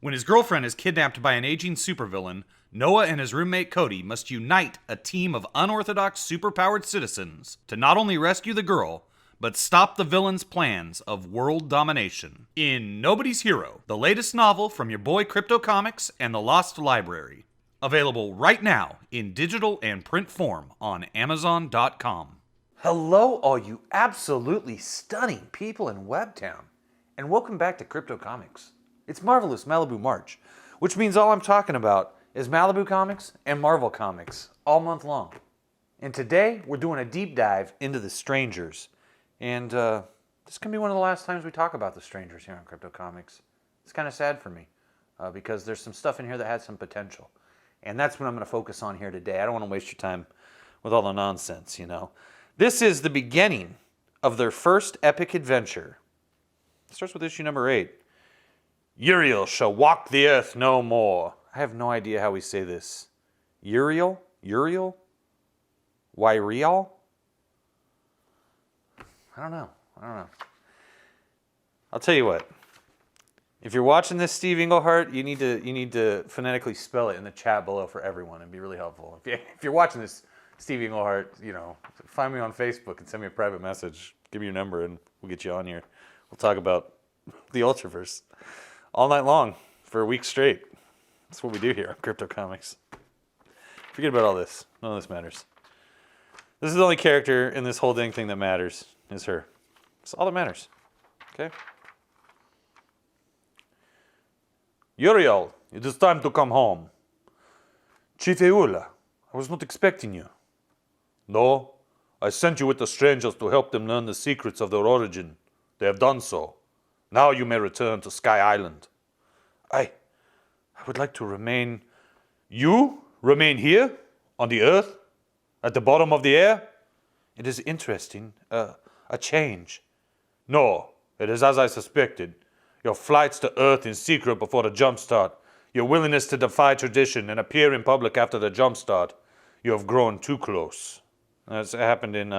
When his girlfriend is kidnapped by an aging supervillain, Noah and his roommate Cody must unite a team of unorthodox superpowered citizens to not only rescue the girl, but stop the villain's plans of world domination. In Nobody's Hero, the latest novel from your boy Crypto Comics and the Lost Library. Available right now in digital and print form on Amazon.com. Hello, all you absolutely stunning people in Webtown, and welcome back to Crypto Comics. It's Marvelous Malibu March, which means all I'm talking about is Malibu Comics and Marvel Comics all month long. And today, we're doing a deep dive into The Strangers. And this can be one of the last times we talk about The Strangers here on Crypto Comics. It's kind of sad for me, because there's some stuff in here that has some potential. And that's what I'm going to focus on here today. I don't want to waste your time with all the nonsense, you know. This is the beginning of their first epic adventure. It starts with issue number 8. Uriel shall walk the earth no more. I have no idea how we say this. Uriel? Uriel? Why RIAL? I don't know. I'll tell you what. If you're watching this, Steve Englehart, you need to phonetically spell it in the chat below for everyone. It'd be really helpful. If you're watching this, Steve Englehart, you know, find me on Facebook and send me a private message. Give me your number and we'll get you on here. We'll talk about the Ultraverse all night long for a week straight. That's what we do here on Crypto Comics. Forget about all this. None of this matters. This is the only character in this whole dang thing that matters, is her. That's all that matters. Okay? Uriel, it is time to come home. Chief Eula, I was not expecting you. No, I sent you with the strangers to help them learn the secrets of their origin. They have done so. Now you may return to Sky Island. I would like to remain... You remain here? On the earth? At the bottom of the air? It is interesting. A change. No, it is as I suspected. Your flights to Earth in secret before the jumpstart. Your willingness to defy tradition and appear in public after the jumpstart. You have grown too close. That's happened in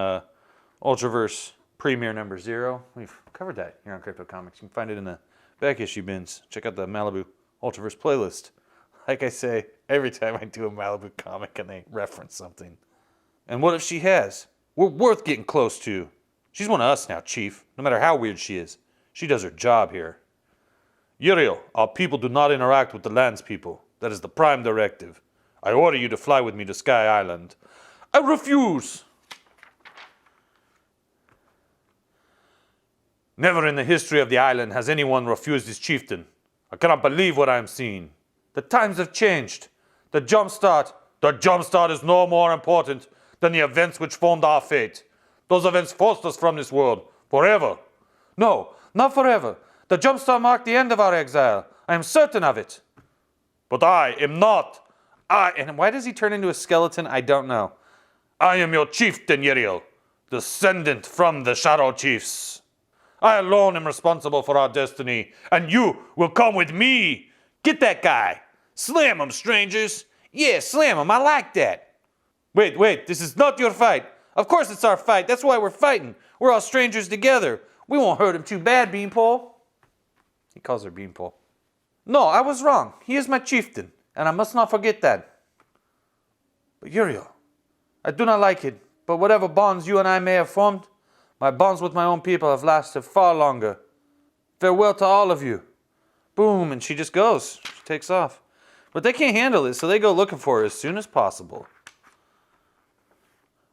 Ultraverse Premiere number 0. We've covered that here on Crypto Comics. You can find it in the back issue bins. Check out the Malibu Ultraverse playlist. Like I say, every time I do a Malibu comic and they reference something. And what if she has? We're worth getting close to. She's one of us now, Chief. No matter how weird she is. She does her job here. Uriel, our people do not interact with the land's people. That is the prime directive. I order you to fly with me to Sky Island. I refuse! Never in the history of the island has anyone refused his chieftain. I cannot believe what I am seeing. The times have changed. The jumpstart is no more important than the events which formed our fate. Those events forced us from this world. Forever. No, not forever. The jumpstart marked the end of our exile. I am certain of it. But I am not. And why does he turn into a skeleton? I don't know. I am your chieftain, Uriel, descendant from the Shadow Chiefs. I alone am responsible for our destiny, and you will come with me. Get that guy. Slam him, strangers. Yeah, slam him. I like that. Wait, this is not your fight. Of course it's our fight. That's why we're fighting. We're all strangers together. We won't hurt him too bad, Beanpole. He calls her Beanpole. No, I was wrong. He is my chieftain, and I must not forget that. But Uriel, I do not like it, but whatever bonds you and I may have formed, my bonds with my own people have lasted far longer. Farewell to all of you. Boom, and she just goes. She takes off. But they can't handle it, so they go looking for her as soon as possible.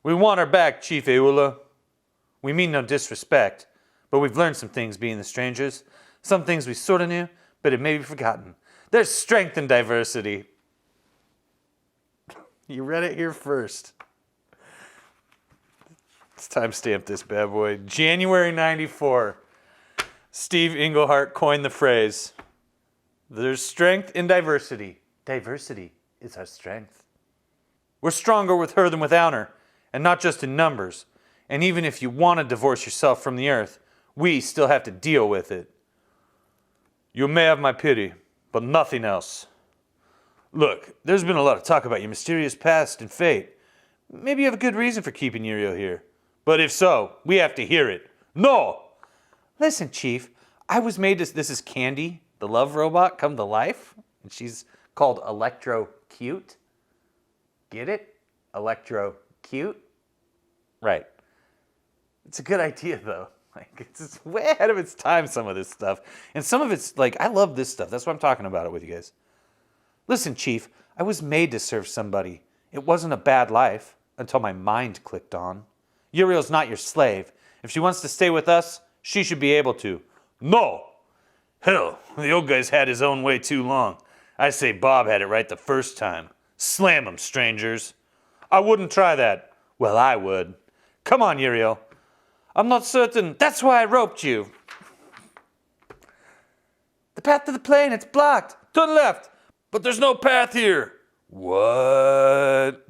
We want her back, Chief Eula. We mean no disrespect, but we've learned some things being the strangers. Some things we sort of knew, but it may be forgotten. There's strength in diversity. You read it here first. Let's timestamp this bad boy. January 94. Steve Englehart coined the phrase, there's strength in diversity. Diversity is our strength. We're stronger with her than without her, and not just in numbers. And even if you want to divorce yourself from the earth, we still have to deal with it. You may have my pity, but nothing else. Look, there's been a lot of talk about your mysterious past and fate. Maybe you have a good reason for keeping Uriel here. But if so, we have to hear it. No! Listen, Chief, I was made to... This is Candy. the love robot come to life, and she's called Electro Cute. Get it? Electro Cute? Right. It's a good idea, though. Like, it's way ahead of its time, some of this stuff. And some of it's, like, I love this stuff. That's why I'm talking about it with you guys. Listen, Chief, I was made to serve somebody. It wasn't a bad life until my mind clicked on. Uriel's not your slave. If she wants to stay with us, she should be able to. No! Hell, the old guy's had his own way too long. I say Bob had it right the first time. Slam 'em, strangers. I wouldn't try that. Well, I would. Come on, Uriel. I'm not certain. That's why I roped you. The path to the plane, it's blocked. Turn left. But there's no path here. What?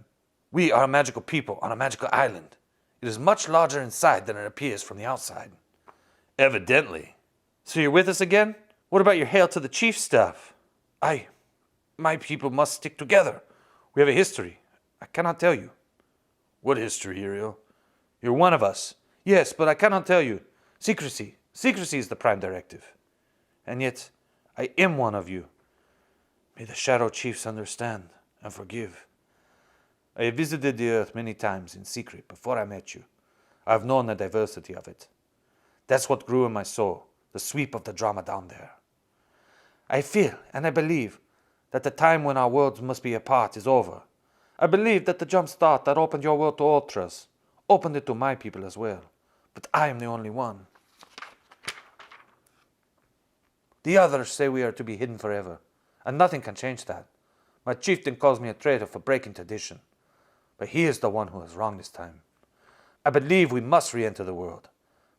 We are a magical people on a magical island. It is much larger inside than it appears from the outside. Evidently. So you're with us again? What about your Hail to the Chief stuff? My people must stick together. We have a history. I cannot tell you. What history, Uriel? You're one of us. Yes, but I cannot tell you. Secrecy. Secrecy is the prime directive. And yet, I am one of you. May the Shadow Chiefs understand and forgive. I have visited the earth many times in secret before I met you. I have known the diversity of it. That's what grew in my soul, the sweep of the drama down there. I feel and I believe that the time when our worlds must be apart is over. I believe that the jump start that opened your world to Ultras opened it to my people as well. But I am the only one. The others say we are to be hidden forever, and nothing can change that. My chieftain calls me a traitor for breaking tradition, but he is the one who is wrong this time. I believe we must re-enter the world.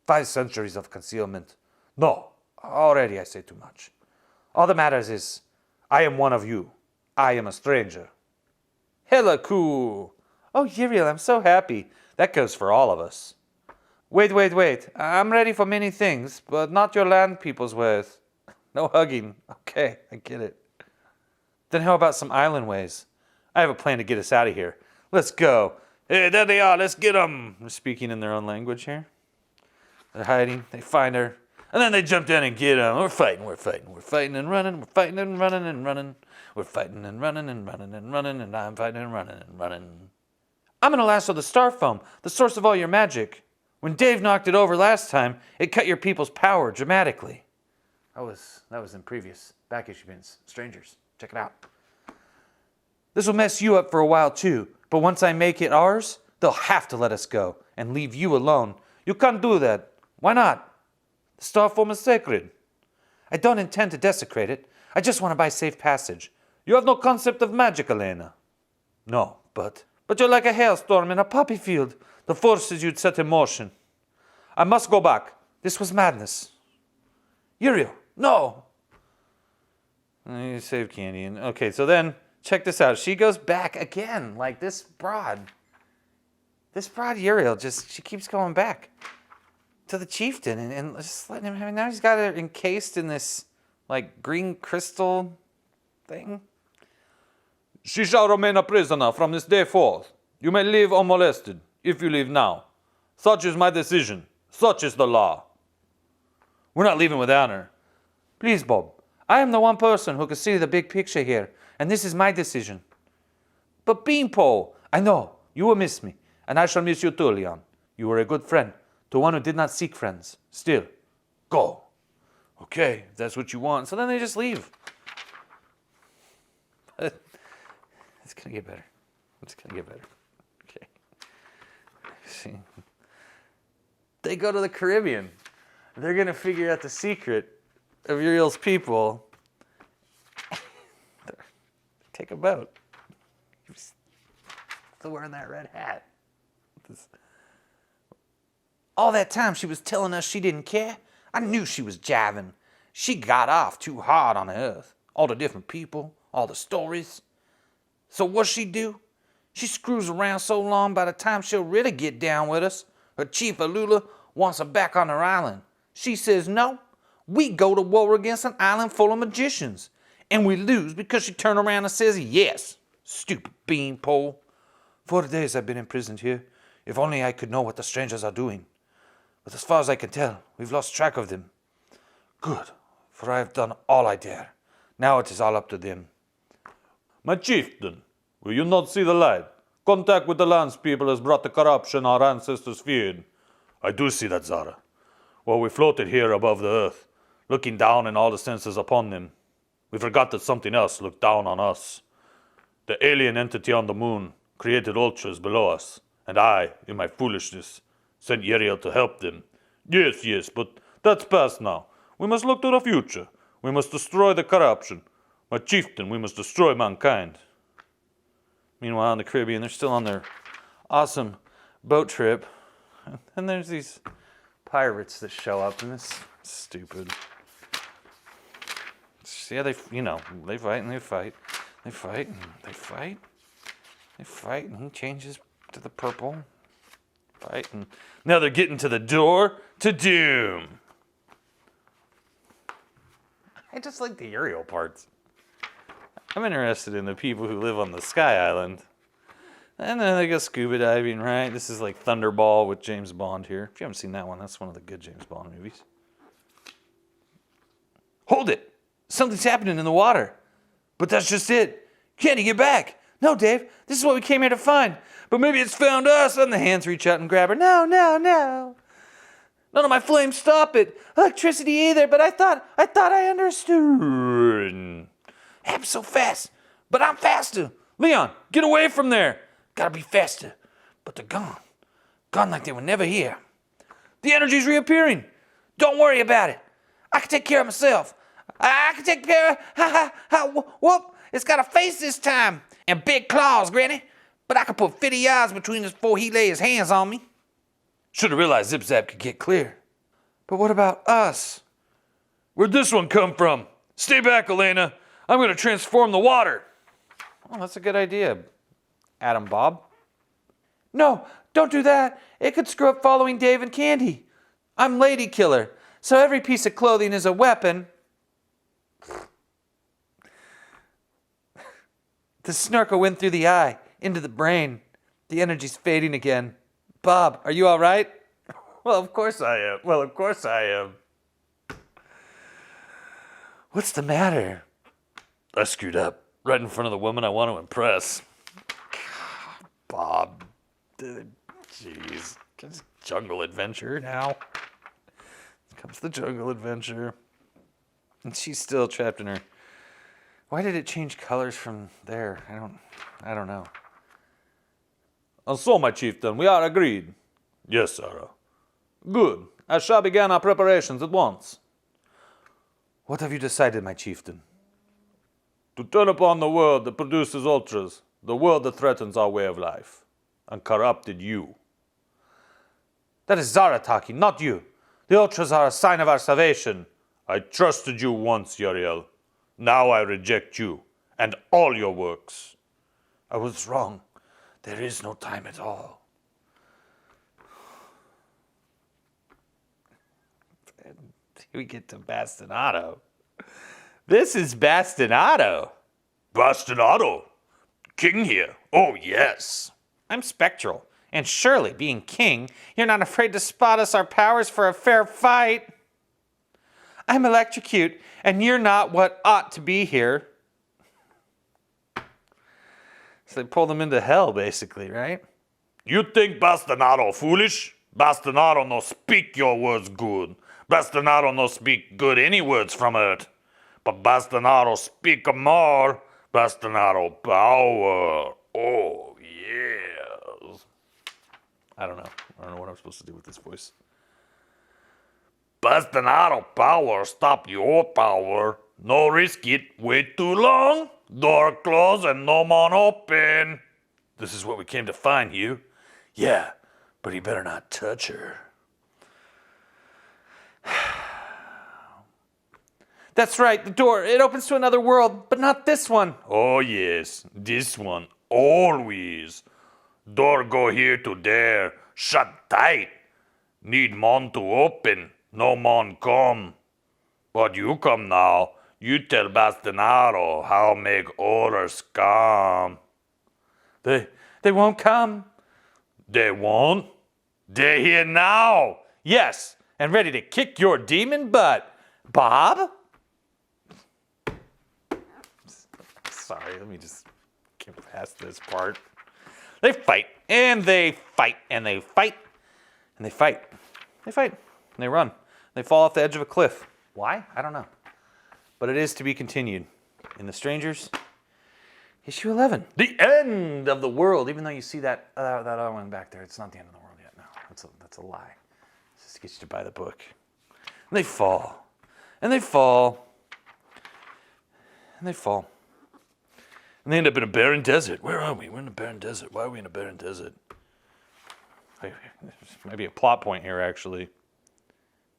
5 centuries of concealment. No, already I say too much. All that matters is, I am one of you. I am a stranger. Hella cool. Oh, Uriel, I'm so happy. That goes for all of us. Wait. I'm ready for many things, but not your land people's ways. No hugging. Okay, I get it. Then how about some island ways? I have a plan to get us out of here. Let's go. Hey, there they are. Let's get them. They're speaking in their own language here. They're hiding. They find her. And then they jump down and get them. We're fighting and running. We're fighting and running and running. We're fighting and running and running and running. And I'm fighting and running and running. I'm going to lasso the star foam, the source of all your magic. When Dave knocked it over last time, it cut your people's power dramatically. That was in previous back issue bins. Strangers, check it out. This will mess you up for a while too, but once I make it ours, they'll have to let us go and leave you alone. You can't do that. Why not? The star foam is sacred. I don't intend to desecrate it. I just want to buy safe passage. You have no concept of magic, Elena. No, but you're like a hailstorm in a poppy field. The forces you'd set in motion. I must go back. This was madness. Uriel, no. You saved Candy. Okay, so then, check this out. She goes back again. Like this broad Uriel, she keeps going back to the chieftain and just letting him have it. Now he's got her encased in this, like, green crystal thing. She shall remain a prisoner from this day forth. You may leave unmolested, if you leave now. Such is my decision. Such is the law. We're not leaving without her. Please, Bob. I am the one person who can see the big picture here, and this is my decision. But Beanpole, I know, you will miss me, and I shall miss you too, Leon. You were a good friend, to one who did not seek friends. Still, go. Okay, if that's what you want. So then they just leave. It's going to get better. Okay. See. They go to the Caribbean. They're going to figure out the secret of Uriel's people. Take a boat. Still wearing that red hat. All that time she was telling us she didn't care. I knew she was jiving. She got off too hard on Earth. All the different people, all the stories. So what she do? She screws around so long by the time she'll really get down with us. Her chief Alula wants her back on her island. She says no. We go to war against an island full of magicians. And we lose because she turned around and says yes. Stupid beanpole. 4 days I've been imprisoned here. If only I could know what the strangers are doing. But as far as I can tell, we've lost track of them. Good. for I have done all I dare. Now it is all up to them. My chieftain, will you not see the light? Contact with the landspeople has brought the corruption our ancestors feared. I do see that, Zara. While we floated here above the earth, looking down in all the senses upon them, we forgot that something else looked down on us. The alien entity on the moon created ultras below us, and I, in my foolishness, sent RIAL to help them. Yes, but that's past now. We must look to the future. We must destroy the corruption. My chieftain, we must destroy mankind. Meanwhile, in the Caribbean, they're still on their awesome boat trip. And there's these pirates that show up, and it's stupid. Yeah, they fight and they fight. They fight and they fight. They fight, and he changes to the purple. Fight, and now they're getting to the door to doom. I just like the Ariel parts. I'm interested in the people who live on the Sky Island. And then they go scuba diving, right? This is like Thunderball with James Bond here. If you haven't seen that one, that's one of the good James Bond movies. Hold it! Something's happening in the water. But that's just it. Can't you get back? No, Dave, this is what we came here to find. But maybe it's found us. And the hands reach out and grab her. No. None of my flames stop it. Electricity either, but I thought I understood. Happens so fast, but I'm faster. Leon, get away from there. Gotta be faster. But they're gone. Gone like they were never here. The energy's reappearing. Don't worry about it. I can take care of myself. I can take care of... Whoop! It's got a face this time. And big claws, Granny. But I can put 50 yards between us before he lay his hands on me. Should have realized Zip Zap could get clear. But what about us? Where'd this one come from? Stay back, Elena. I'm going to transform the water. Oh, that's a good idea, Adam Bob. No, don't do that. It could screw up following Dave and Candy. I'm Lady Killer, so every piece of clothing is a weapon. The snorkel went through the eye, into the brain. The energy's fading again. Bob, are you all right? Well, of course I am. What's the matter? I screwed up right in front of the woman I want to impress. Bob. Jeez. It's jungle adventure now. Here comes the jungle adventure. And she's still trapped in her. Why did it change colors from there? I don't know. And so, my chieftain, we are agreed. Yes, Sarah. Good. I shall begin our preparations at once. What have you decided, my chieftain? To turn upon the world that produces ultras, the world that threatens our way of life, and corrupted you. That is Zara talking, not you. The ultras are a sign of our salvation. I trusted you once, RIAL. Now I reject you, and all your works. I was wrong. There is no time at all. We get to Bastinado. This is Bastinado. Bastinado? King here? Oh, yes. I'm Spectral, and surely, being king, you're not afraid to spot us our powers for a fair fight. I'm Electrocute, and you're not what ought to be here. So they pull them into hell, basically, right? You think Bastinado foolish? Bastinado no speak your words good. Bastinado no speak good any words from it. But Bastinado speak more. Bastinado power. Oh, yes. I don't know what I'm supposed to do with this voice. Bastinado power stop your power. No risk it. Wait too long. Door closed and no man open. This is what we came to find you. Yeah, but he better not touch her. That's right, the door. It opens to another world, but not this one. Oh yes, this one. Always. Door go here to there. Shut tight. Need mon to open. No mon come. But you come now. You tell Bastinado how make orders come. They won't come. They won't? They're here now. Yes, and ready to kick your demon butt. Bob? sorry, let me just get past this part. They fight, and they fight, and they fight, and they fight. They fight, and they run. They fall off the edge of a cliff. Why? I don't know. But it is to be continued in The Strangers, issue 11. The end of the world. Even though you see that other one back there, it's not the end of the world yet. No, that's a lie. It's just to get you to buy the book. And they fall, and they fall, and they fall. And they end up in a barren desert. Where are we? We're in a barren desert. Why are we in a barren desert? There's maybe a plot point here, actually.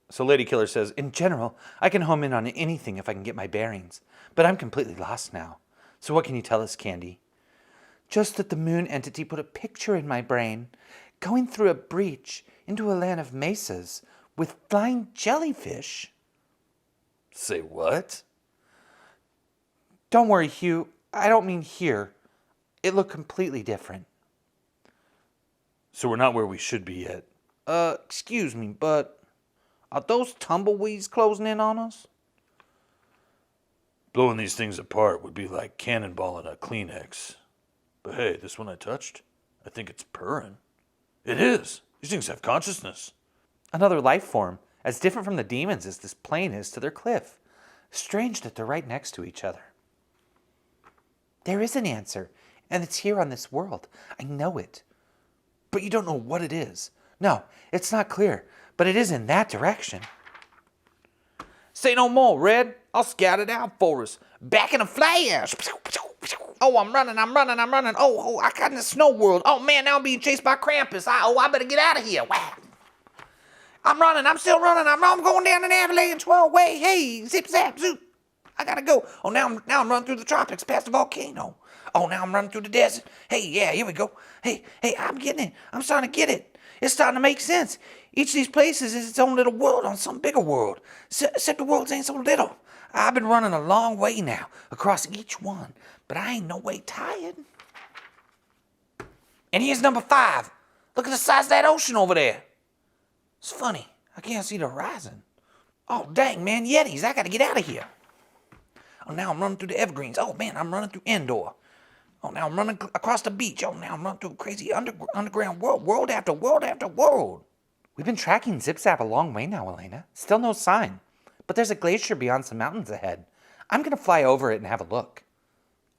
So Lady Killer says, in general, I can home in on anything if I can get my bearings. But I'm completely lost now. So what can you tell us, Candy? Just that the moon entity put a picture in my brain, going through a breach into a land of mesas with flying jellyfish. Say what? Don't worry, Hugh. I don't mean here. It looked completely different. So we're not where we should be yet. Excuse me, but are those tumbleweeds closing in on us? Blowing these things apart would be like cannonballing a Kleenex. But hey, this one I touched, I think it's purring. It is. These things have consciousness. Another life form, as different from the demons as this plane is to their cliff. Strange that they're right next to each other. There is an answer, and it's here on this world. I know it. But you don't know what it is. No, it's not clear, but it is in that direction. Say no more, Red. I'll scout it out for us. Back in a flash. Oh, I'm running. Oh, I got in the snow world. Oh, man, now I'm being chased by Krampus. I better get out of here. Wow. I'm running. I'm still running. I'm going down an avalanche. Well, wait, hey, zip, zap, zoop. I gotta go. Oh, now I'm running through the tropics past the volcano. Oh, now I'm running through the desert. Hey, yeah, here we go. Hey, I'm getting it. I'm starting to get it. It's starting to make sense. Each of these places is its own little world on some bigger world. Except the worlds ain't so little. I've been running a long way now across each one, but I ain't no way tired. And here's number 5. Look at the size of that ocean over there. It's funny. I can't see the horizon. Oh, dang, man, Yetis. I gotta get out of here. Oh, now I'm running through the evergreens. Oh, man, I'm running through Endor. Oh, now I'm running across the beach. Oh, now I'm running through a crazy underground world after world after world. We've been tracking Zip Zap a long way now, Elena. Still no sign. But there's a glacier beyond some mountains ahead. I'm going to fly over it and have a look.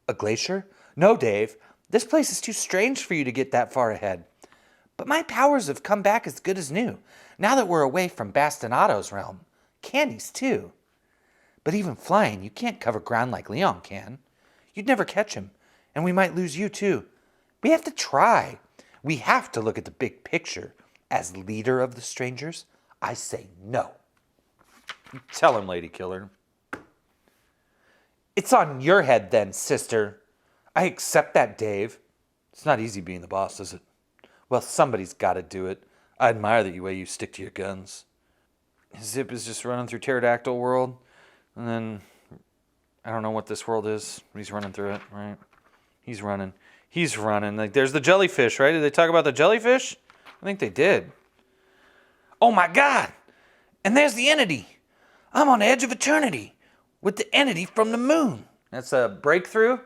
A glacier? No, Dave. This place is too strange for you to get that far ahead. But my powers have come back as good as new, now that we're away from Bastinato's realm. Candy's, too. But even flying, you can't cover ground like Leon can. You'd never catch him, and we might lose you too. We have to try. We have to look at the big picture. As leader of the Strangers, I say no. Tell him, Lady Killer. It's on your head then, sister. I accept that, Dave. It's not easy being the boss, is it? Well, somebody's got to do it. I admire the way you stick to your guns. Zip is just running through Pterodactyl World. And then, I don't know what this world is. He's running through it, right? He's running. Like, there's the jellyfish, right? Did they talk about the jellyfish? I think they did. Oh my God! And there's the entity. I'm on the edge of eternity with the entity from the moon. That's a breakthrough?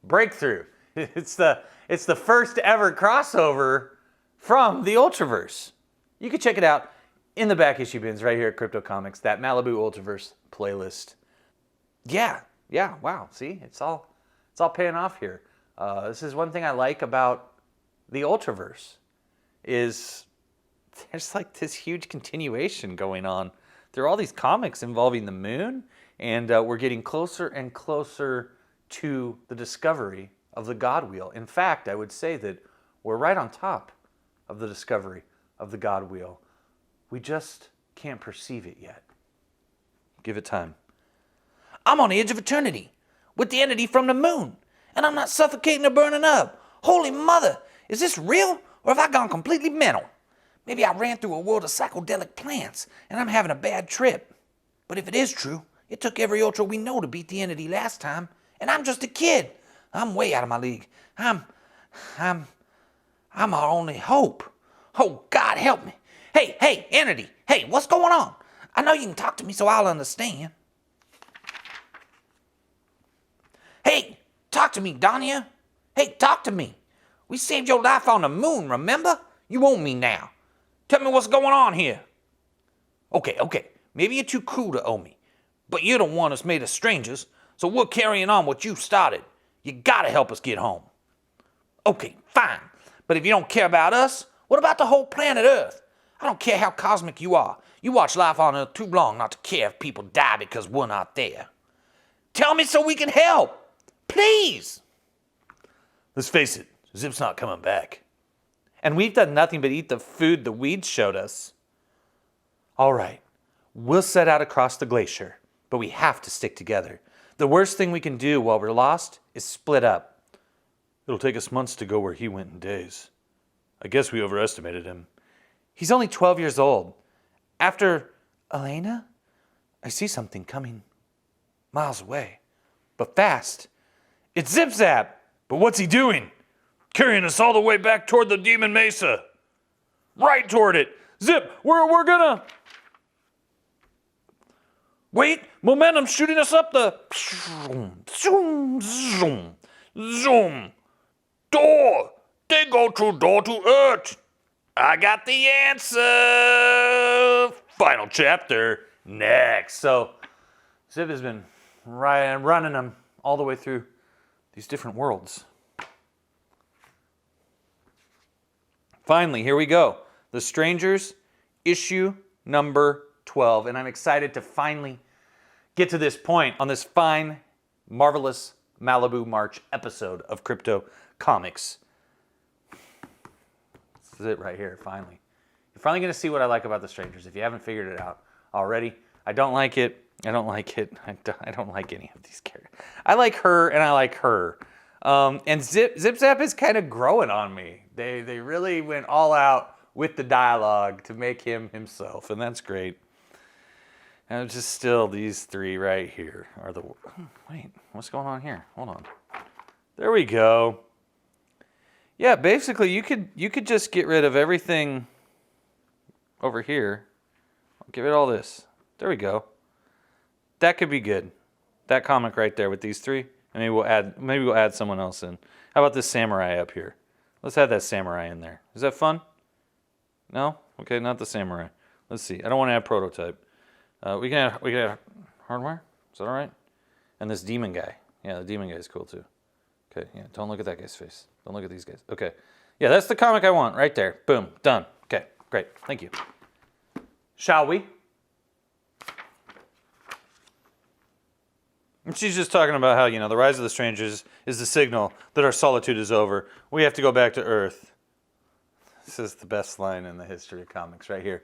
Breakthrough. It's the first ever crossover from the Ultraverse. You can check it out in the back issue bins right here at Crypto Comics, that Malibu Ultraverse playlist. Yeah, wow. See, it's all paying off here. This is one thing I like about the Ultraverse is there's like this huge continuation going on. There are all these comics involving the moon, and we're getting closer and closer to the discovery of the God Wheel. In fact, I would say that we're right on top of the discovery of the God Wheel. We just can't perceive it yet. Give it time. I'm on the edge of eternity with the entity from the moon, and I'm not suffocating or burning up. Holy mother, is this real, or have I gone completely mental? Maybe I ran through a world of psychedelic plants, and I'm having a bad trip. But if it is true, it took every Ultra we know to beat the entity last time, and I'm just a kid. I'm way out of my league. I'm our only hope. Oh, God, help me. Hey, entity. Hey, what's going on? I know you can talk to me so I'll understand. Hey, talk to me, Danya. Hey, talk to me. We saved your life on the moon, remember? You owe me now. Tell me what's going on here. Okay. Maybe you're too cool to owe me. But you're the one that's made us strangers, so we're carrying on what you started. You gotta help us get home. Okay, fine. But if you don't care about us, what about the whole planet Earth? I don't care how cosmic you are. You watch life on Earth too long not to care if people die because we're not there. Tell me so we can help. Please. Let's face it, Zip's not coming back. And we've done nothing but eat the food the weeds showed us. All right, we'll set out across the glacier, but we have to stick together. The worst thing we can do while we're lost is split up. It'll take us months to go where he went in days. I guess we overestimated him. He's only 12 years old. After Elena, I see something coming miles away, but fast. It's Zip-Zap! But what's he doing? Carrying us all the way back toward the Demon Mesa. Right toward it. Zip, we're gonna... Wait, momentum's shooting us up the... Zoom, zoom, zoom. Door! They go through door to Earth. I got the answer. Final chapter next. So, Zip has been running them all the way through these different worlds. Finally, here we go. The Strangers, issue number 12. And I'm excited to finally get to this point on this fine, marvelous Malibu March episode of Crypto Comics. This is it right here, finally. You're finally going to see what I like about The Strangers if you haven't figured it out already. I don't like it. I don't like any of these characters. I like her and I like her. And Zip-Zap is kind of growing on me. They really went all out with the dialogue to make him himself, and that's great. And it's just still these three right here are the... Wait, what's going on here? Hold on. There we go. Yeah, basically you could just get rid of everything over here. Get rid of all this. There we go. That could be good. That comic right there with these three. And maybe we'll add someone else in. How about this samurai up here? Let's add that samurai in there. Is that fun? No? Okay, not the samurai. Let's see. I don't want to add prototype. We can add hardware. Is that all right? And this demon guy. Yeah, the demon guy is cool too. Okay, yeah, don't look at that guy's face. Don't look at these guys. Okay. Yeah, that's the comic I want right there. Boom, done. Okay, great. Thank you. Shall we? And she's just talking about how, the rise of the strangers is the signal that our solitude is over. We have to go back to Earth. This is the best line in the history of comics right here.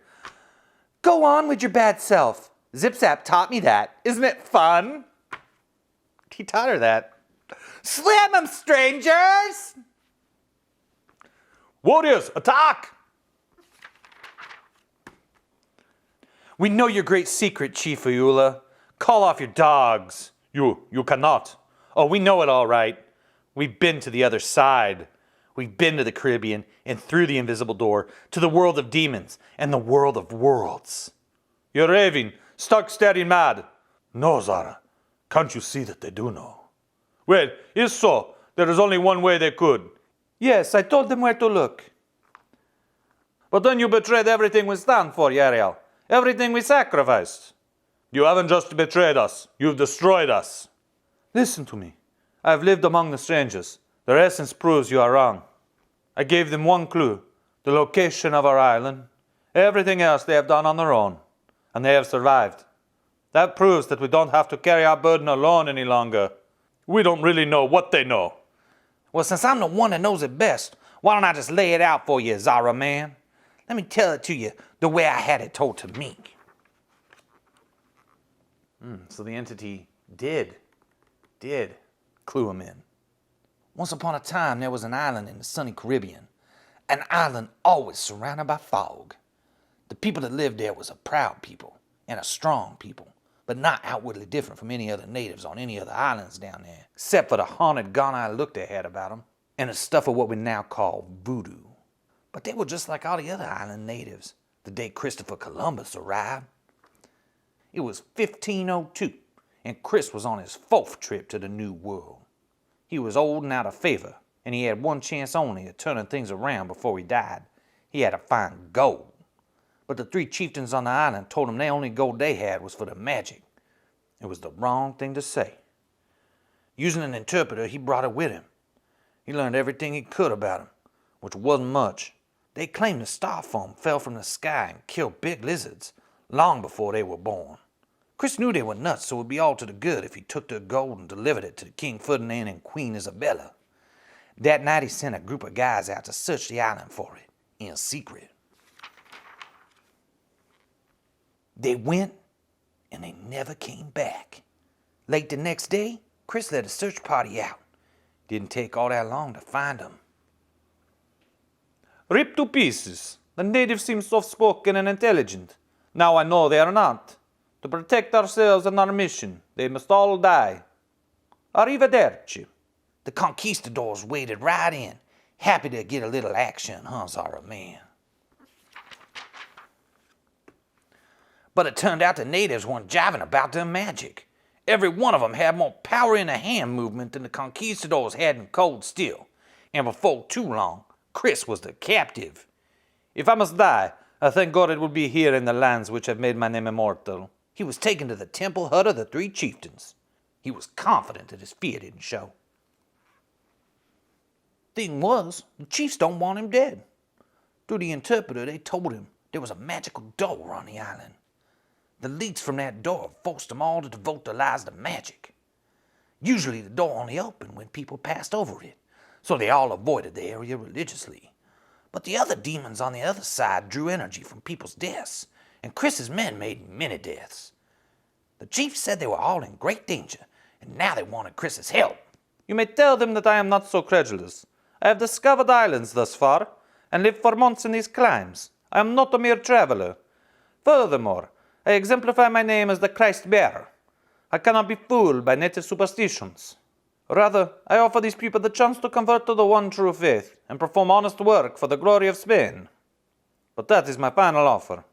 Go on with your bad self. Zip-Zap taught me that. Isn't it fun? He taught her that. Slam 'em, strangers! Warriors, attack! We know your great secret, Chief Ayula. Call off your dogs. You cannot. Oh, we know it all right. We've been to the other side. We've been to the Caribbean and through the invisible door to the world of demons and the world of worlds. You're raving, stuck staring mad. No, Zara. Can't you see that they do know? Well, if so, there is only one way they could. Yes, I told them where to look. But then you betrayed everything we stand for, RIAL. Everything we sacrificed. You haven't just betrayed us, you've destroyed us. Listen to me. I have lived among the strangers. Their essence proves you are wrong. I gave them one clue, the location of our island. Everything else they have done on their own, and they have survived. That proves that we don't have to carry our burden alone any longer. We don't really know what they know. Well, since I'm the one that knows it best, why don't I just lay it out for you, Zara man? Let me tell it to you the way I had it told to me. So the entity did clue him in. Once upon a time, there was an island in the sunny Caribbean. An island always surrounded by fog. The people that lived there was a proud people and a strong people, but not outwardly different from any other natives on any other islands down there, except for the haunted gone-eye look they had about them and the stuff of what we now call voodoo. But they were just like all the other island natives the day Christopher Columbus arrived. It was 1502, and Chris was on his 4th trip to the New World. He was old and out of favor, and he had one chance only of turning things around before he died. He had to find gold. But the 3 chieftains on the island told him the only gold they had was for the magic. It was the wrong thing to say. Using an interpreter, he brought it with him. He learned everything he could about him, which wasn't much. They claimed the star foam fell from the sky and killed big lizards long before they were born. Chris knew they were nuts, so it would be all to the good if he took their gold and delivered it to King Ferdinand and Queen Isabella. That night he sent a group of guys out to search the island for it, in secret. They went, and they never came back. Late the next day, Chris led a search party out. Didn't take all that long to find them. Ripped to pieces. The natives seem soft-spoken and intelligent. Now I know they are not. To protect ourselves and our mission, they must all die. Arrivederci. The conquistadors waded right in, happy to get a little action, huh, Zara man? But it turned out the natives weren't jiving about their magic. Every one of them had more power in the hand movement than the conquistadors had in cold steel. And before too long, Chris was the captive. If I must die, I thank God it will be here in the lands which have made my name immortal. He was taken to the temple hut of the 3 chieftains. He was confident that his fear didn't show. Thing was, the chiefs don't want him dead. Through the interpreter, they told him there was a magical door on the island. The leaks from that door forced them all to devote their lives to magic. Usually the door only opened when people passed over it, so they all avoided the area religiously. But the other demons on the other side drew energy from people's deaths, and Chris's men made many deaths. The chiefs said they were all in great danger, and now they wanted Chris's help. You may tell them that I am not so credulous. I have discovered islands thus far, and lived for months in these climes. I am not a mere traveler. Furthermore, I exemplify my name as the Christ-bearer. I cannot be fooled by native superstitions. Rather, I offer these people the chance to convert to the one true faith and perform honest work for the glory of Spain. But that is my final offer.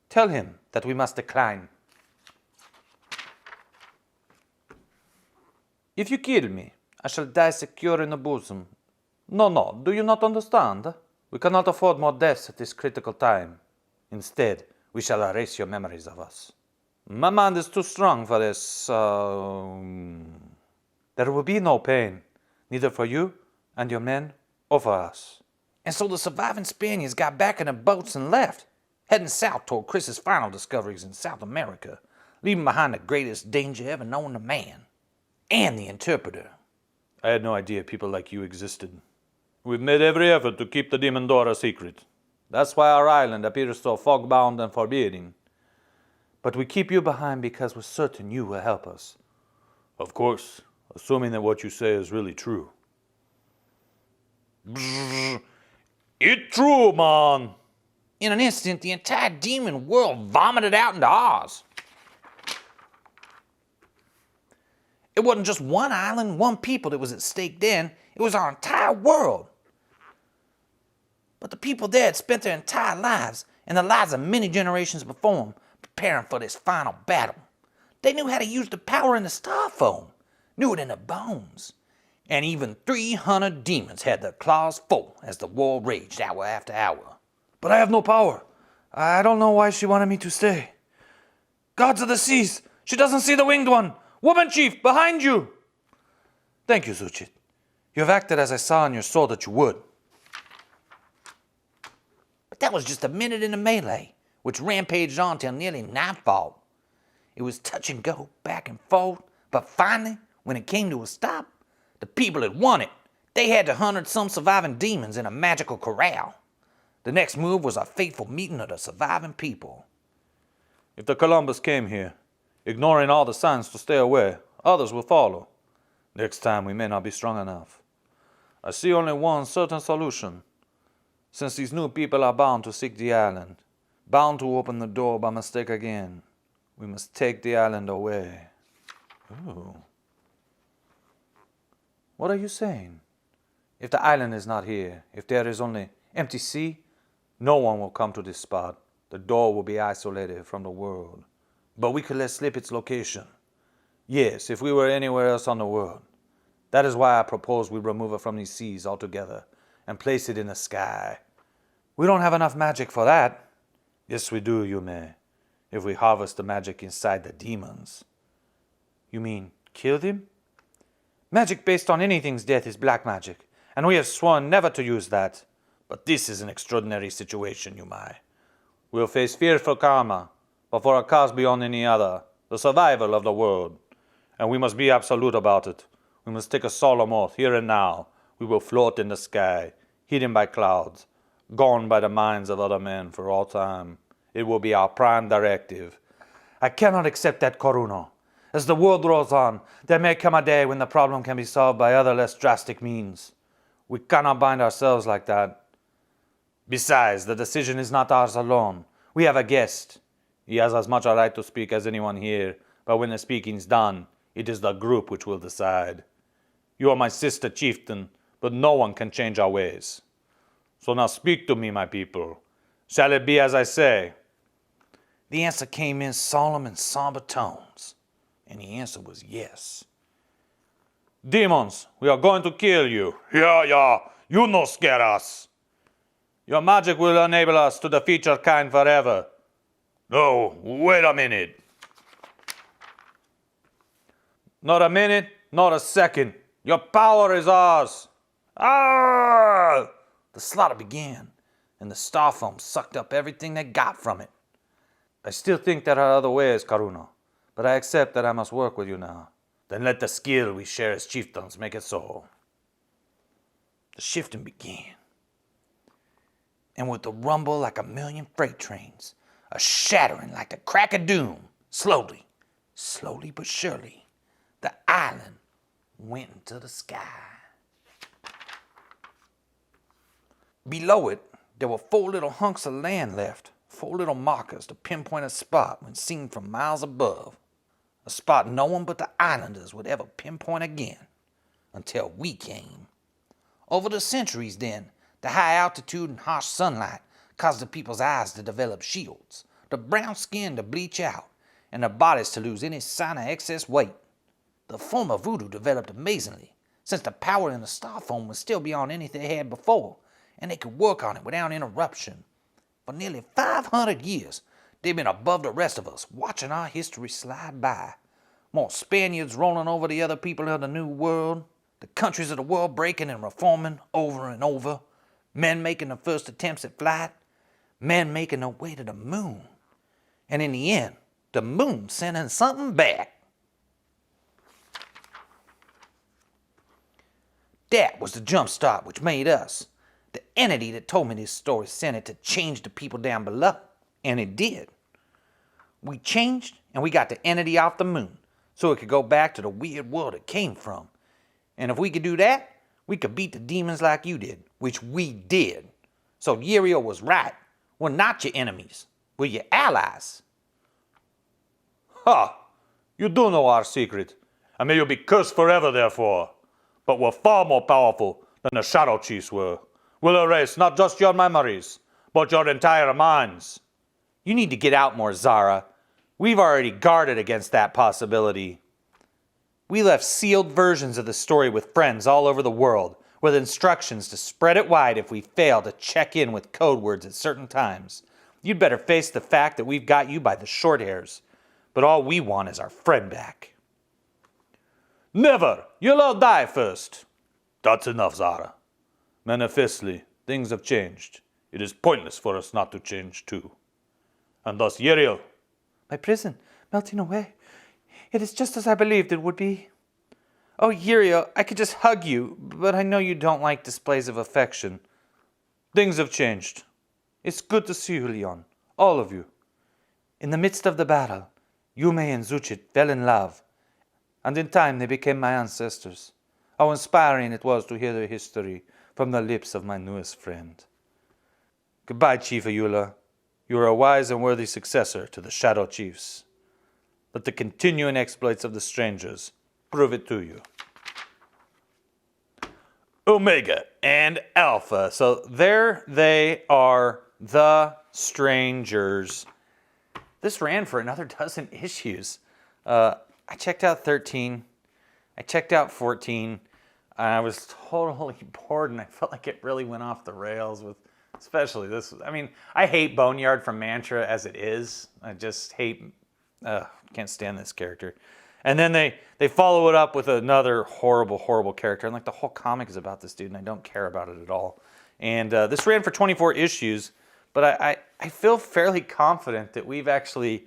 Tell him that we must decline. If you kill me, I shall die secure in the bosom. No, do you not understand? We cannot afford more deaths at this critical time. Instead, we shall erase your memories of us. My mind is too strong for this, There will be no pain, neither for you and your men or for us. And so the surviving Spaniards got back in their boats and left, heading south toward Chris's final discoveries in South America, leaving behind the greatest danger ever known to man, and the interpreter. I had no idea people like you existed. We've made every effort to keep the demon door a secret. That's why our island appears so fog-bound and forbidding. But we keep you behind because we're certain you will help us. Of course, assuming that what you say is really true. It's true, man. In an instant, the entire demon world vomited out into ours. It wasn't just one island, one people that was at stake then. It was our entire world. But the people there had spent their entire lives, and the lives of many generations before them, preparing for this final battle. They knew how to use the power in the star foam, knew it in their bones. And even 300 demons had their claws full as the war raged hour after hour. But I have no power. I don't know why she wanted me to stay. Gods of the seas, she doesn't see the winged one. Woman chief, behind you. Thank you, Zuchit. You have acted as I saw in your soul that you would. But that was just a minute in the melee, which rampaged on till nearly nightfall. It was touch and go, back and forth, but finally, when it came to a stop, the people had won it. They had to hunt some surviving demons in a magical corral. The next move was a fateful meeting of the surviving people. If the Columbus came here, ignoring all the signs to stay away, others will follow. Next time we may not be strong enough. I see only one certain solution. Since these new people are bound to seek the island, bound to open the door by mistake again, we must take the island away. Ooh. What are you saying? If the island is not here, if there is only empty sea, no one will come to this spot. The door will be isolated from the world. But we could let slip its location. Yes, if we were anywhere else on the world. That is why I propose we remove it from these seas altogether and place it in the sky. We don't have enough magic for that. Yes, we do, Yume. If we harvest the magic inside the demons. You mean kill them? Magic based on anything's death is black magic, and we have sworn never to use that. But this is an extraordinary situation, Yumai. We'll face fearful karma, but for a cause beyond any other, the survival of the world. And we must be absolute about it. We must take a solemn oath here and now. We will float in the sky, hidden by clouds, gone by the minds of other men for all time. It will be our prime directive. I cannot accept that, Koruno. As the world rolls on, there may come a day when the problem can be solved by other less drastic means. We cannot bind ourselves like that. Besides, the decision is not ours alone. We have a guest. He has as much a right to speak as anyone here, but when the speaking's done, it is the group which will decide. You are my sister, chieftain, but no one can change our ways. So now speak to me, my people. Shall it be as I say? The answer came in solemn and somber tones, and the answer was yes. Demons, we are going to kill you. Yeah, you no scare us. Your magic will enable us to defeat your kind forever. No, wait a minute. Not a minute, not a second. Your power is ours. Ah! The slaughter began, and the star foam sucked up everything they got from it. I still think there are other ways, Karuno, but I accept that I must work with you now. Then let the skill we share as chieftains make it so. The shifting began, and with a rumble like a million freight trains, a shattering like the crack of doom, slowly but surely, the island went into the sky. Below it, there were 4 little hunks of land left, 4 little markers to pinpoint a spot when seen from miles above. A spot no one but the islanders would ever pinpoint again, until we came. Over the centuries then, the high altitude and harsh sunlight caused the people's eyes to develop shields, the brown skin to bleach out, and their bodies to lose any sign of excess weight. The form of voodoo developed amazingly, since the power in the star foam was still beyond anything they had before, and they could work on it without interruption. For nearly 500 years, they've been above the rest of us, watching our history slide by. More Spaniards rolling over the other people of the New World, the countries of the world breaking and reforming over and over, men making the first attempts at flight, men making their way to the moon. And in the end, the moon sending something back. That was the jump start which made us. The entity that told me this story sent it to change the people down below, and it did. We changed, and we got the entity off the moon, so it could go back to the weird world it came from. And if we could do that, we could beat the demons like you did, which we did. So Uriel was right. We're not your enemies. We're your allies. Ha! You do know our secret, and may you be cursed forever therefore. But we're far more powerful than the Shadow Chiefs were. We'll erase not just your memories, but your entire minds. You need to get out more, Zara. We've already guarded against that possibility. We left sealed versions of the story with friends all over the world, with instructions to spread it wide if we fail to check in with code words at certain times. You'd better face the fact that we've got you by the short hairs, but all we want is our friend back. Never! You'll all die first. That's enough, Zara. Manifestly, things have changed. It is pointless for us not to change too. And thus, Uriel. My prison, melting away. It is just as I believed it would be. Oh, Uriel, I could just hug you, but I know you don't like displays of affection. Things have changed. It's good to see you, Leon. All of you. In the midst of the battle, Yume and Zuchit fell in love, and in time they became my ancestors. How inspiring it was to hear their history from the lips of my newest friend. Goodbye, Chief Ayula. You are a wise and worthy successor to the Shadow Chiefs. Let the continuing exploits of the strangers prove it to you. Omega and Alpha. So there they are, the strangers. This ran for another dozen issues. I checked out 13. I checked out 14. I was totally bored, and I felt like it really went off the rails with, especially this. I mean, I hate Boneyard from Mantra as it is. I just hate, can't stand this character. And then they follow it up with another horrible, horrible character. And like the whole comic is about this dude, and I don't care about it at all. And this ran for 24 issues, but I feel fairly confident that we've actually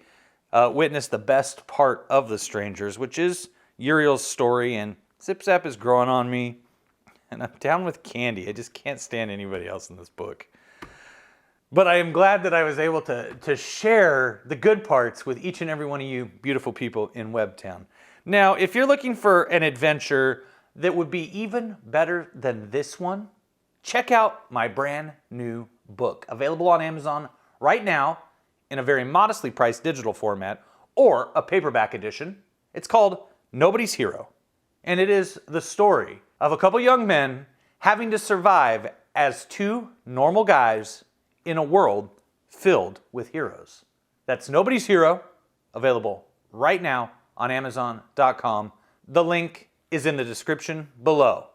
witnessed the best part of The Strangers, which is Uriel's story. And Zip Zap is growing on me, and I'm down with Candy. I just can't stand anybody else in this book. But I am glad that I was able to share the good parts with each and every one of you beautiful people in Webtown. Now, if you're looking for an adventure that would be even better than this one, check out my brand new book, available on Amazon right now in a very modestly priced digital format or a paperback edition. It's called Nobody's Hero, and it is the story of a couple young men having to survive as two normal guys in a world filled with heroes. That's Nobody's Hero, available right now on Amazon.com. The link is in the description below.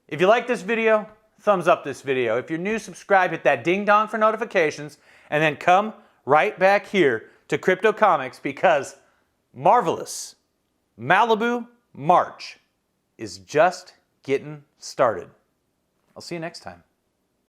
If you like this video, thumbs up this video. If you're new, subscribe, hit that ding dong for notifications, and then come right back here to Crypto Comics because Marvelous Malibu March is just getting started. I'll see you next time.